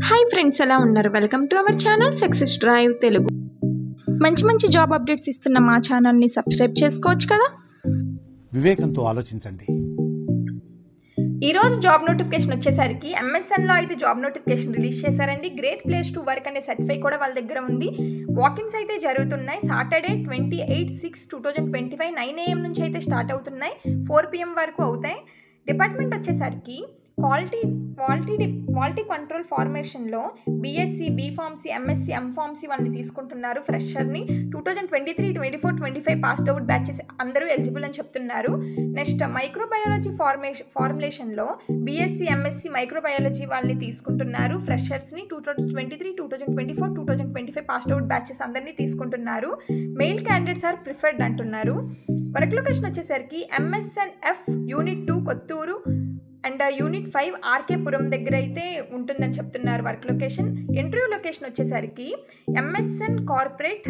Hi friends, ఎలా ఉన్నారు? Welcome to our channel success drive Telugu. మంచి జాబ్ అప్డేట్స్ ఇస్తున్న మా ఛానల్ని సబ్స్క్రైబ్ చేసుకోవచ్చు కదా. వివేకంతో ఆలోచించండి. ఈరోజు జాబ్ నోటిఫికేషన్ వచ్చేసరికి ఎంఎస్ఎన్లో అయితే జాబ్ నోటిఫికేషన్ రిలీజ్ చేశారండి. గ్రేట్ ప్లేస్ టు వర్క్ అనే సర్టిఫై కూడా వాళ్ళ దగ్గర ఉంది. వాకిన్స్ అయితే జరుగుతున్నాయి. సాటర్డే 28/6/2025 9 AM నుంచి అయితే స్టార్ట్ అవుతున్నాయి. 4 PM వరకు అవుతాయి. డిపార్ట్మెంట్ వచ్చేసరికి క్వాలిటీ కంట్రోల్ ఫార్మేషన్లో బీఎస్సీ, బీఫార్మసీ, ఎంఎస్సీ, ఎంఫార్మసీ వాళ్ళని తీసుకుంటున్నారు. ఫ్రెషర్ని 2023, 24, 25 పాస్డ్ అవుట్ బ్యాచెస్ అందరూ ఎలిజిబుల్ అని చెప్తున్నారు. నెక్స్ట్ మైక్రోబయాలజీ ఫార్ములేషన్లో బీఎస్సీ, ఎంఎస్సీ మైక్రోబయాలజీ వాళ్ళని తీసుకుంటున్నారు. ఫ్రెషర్స్ని 2023, 2024, 2025 పాస్డ్ అవుట్ బ్యాచెస్ అందరినీ తీసుకుంటున్నారు. మెయిల్ క్యాండిడేట్స్ ఆర్ ప్రిఫర్డ్ అంటున్నారు. వర్క్ లొకేషన్ వచ్చేసరికి MSNF unit 2 Kothur and unit 5 RK Puram దగ్గర అయితే ఉంటుందని చెప్తున్నారు వర్క్ లొకేషన్. ఇంటర్వ్యూ లొకేషన్ వచ్చేసరికి MSN corporate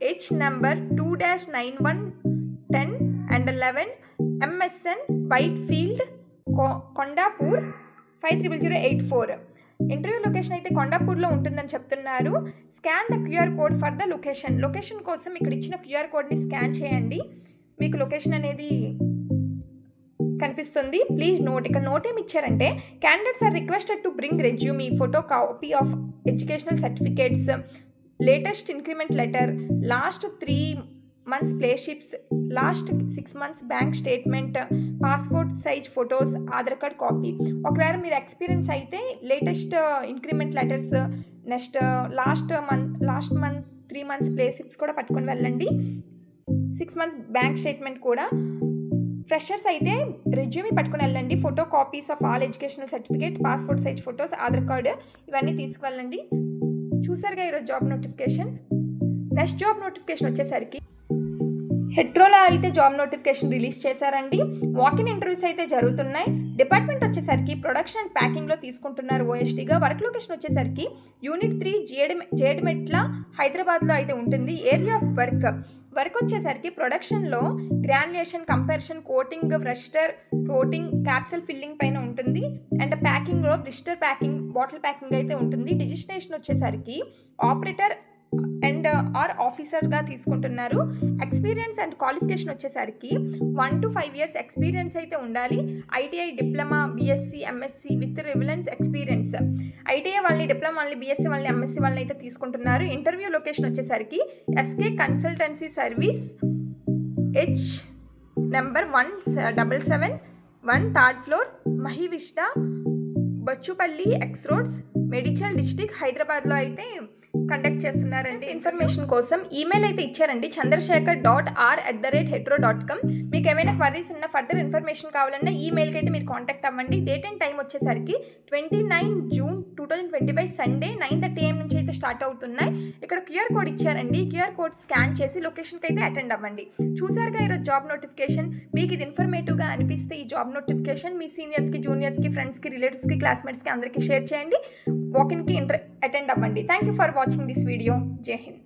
H number 2-91 10 and 11 MSN white field Kondapur 500884. Interview location అయితే కొండాపూర్లో ఉంటుందని చెప్తున్నారు. Scan the QR code for the location కోసం ఇక్కడ ఇచ్చిన క్యూఆర్ కోడ్ని స్కాన్ చేయండి. మీకు లొకేషన్ అనేది కనిపిస్తుంది. ప్లీజ్ నోట్, ఇక్కడ నోట్ ఏమి ఇచ్చారంటే candidates are requested to bring resume, photo copy of educational certificates, latest increment letter, last 3 months payslips, last 6 months bank statement, passport size photos, Aadhaar card copy. ఒకవేళ మీరు experience అయితే latest increment letters, next last month 3 months payslips కూడా పట్టుకొని వెళ్ళండి. 6 months bank statement కూడా. Freshers అయితే resume పట్టుకుని వెళ్ళండి. Photo copies of all educational certificate, passport size photos, Aadhaar card ఇవన్నీ తీసుకువెళ్ళండి. చూసారుగా ఈరోజు job notification. Next job notification వచ్చేసరికి హెట్రోలో అయితే జాబ్ నోటిఫికేషన్ రిలీజ్ చేశారండి. వాకిన్ ఇంటర్వ్యూస్ అయితే జరుగుతున్నాయి. డిపార్ట్మెంట్ వచ్చేసరికి ప్రొడక్షన్ అండ్ ప్యాకింగ్లో తీసుకుంటున్నారు ఓఎస్టీగా. వర్క్ లొకేషన్ వచ్చేసరికి యూనిట్ 3 జేడిమెట్ల హైదరాబాద్లో అయితే ఉంటుంది. ఏరియా ఆఫ్ వర్క్ వచ్చేసరికి ప్రొడక్షన్లో గ్రాన్యులేషన్, కంపారిషన్, కోటింగ్, రెస్టర్, కోటింగ్, క్యాప్సూల్ ఫిల్లింగ్ పైన ఉంటుంది. అండ్ ప్యాకింగ్లో బ్లిస్టర్ ప్యాకింగ్, బాటిల్ ప్యాకింగ్ అయితే ఉంటుంది. డిజిగ్నేషన్ వచ్చేసరికి ఆపరేటర్ అండ్ ఆర్ ఆఫీసర్గా తీసుకుంటున్నారు. ఎక్స్పీరియన్స్ అండ్ క్వాలిఫికేషన్ వచ్చేసరికి 1 to 5 years ఎక్స్పీరియన్స్ అయితే ఉండాలి. ITI, diploma, BSc, MSc with relevance experience. ITI వాళ్ళని, డిప్లొమా వాళ్ళని, బీఎస్సీ వాళ్ళని, ఎంఎస్సీ వాళ్ళని అయితే తీసుకుంటున్నారు. ఇంటర్వ్యూ లొకేషన్ వచ్చేసరికి SK consultancy service H number 177 3rd floor Mahivishta Bachupally X roads, Medchal district, హైదరాబాద్లో అయితే కండక్ట్ చేస్తున్నారండి. ఇన్ఫర్మేషన్ కోసం ఈమెయిల్ అయితే ఇచ్చారండి, chandrasekhar.r@hetero.com. మీకు ఏమైనా క్వరీస్ ఉన్న, ఫర్దర్ ఇన్ఫర్మేషన్ కావాలన్నా ఈమెయిల్కి అయితే మీరు కాంటాక్ట్ అవ్వండి. డేట్ అండ్ టైం వచ్చేసరికి 29 June 2025 సండే 9:30 AM నుంచి అయితే స్టార్ట్ అవుతున్నాయి. ఇక్కడ క్యూఆర్ కోడ్ ఇచ్చారండి. క్యూఆర్ కోడ్ స్కాన్ చేసి లొకేషన్కి అయితే అటెండ్ అవ్వండి. చూసారుగా ఈరోజు జాబ్ నోటిఫికేషన్. మీకు ఇది ఇన్ఫర్మేటివ్గా అనిపిస్తే ఈ జాబ్ నోటిఫికేషన్ మీ సీనియర్స్కి, జూనియర్స్కి, ఫ్రెండ్స్కి, రిలేటివ్స్కి, క్లాస్మేట్స్కి అందరికీ షేర్ చేయండి. వాకిన్కి అటెండ్ అవ్వండి. Thank you for watching this video. Jai Hind.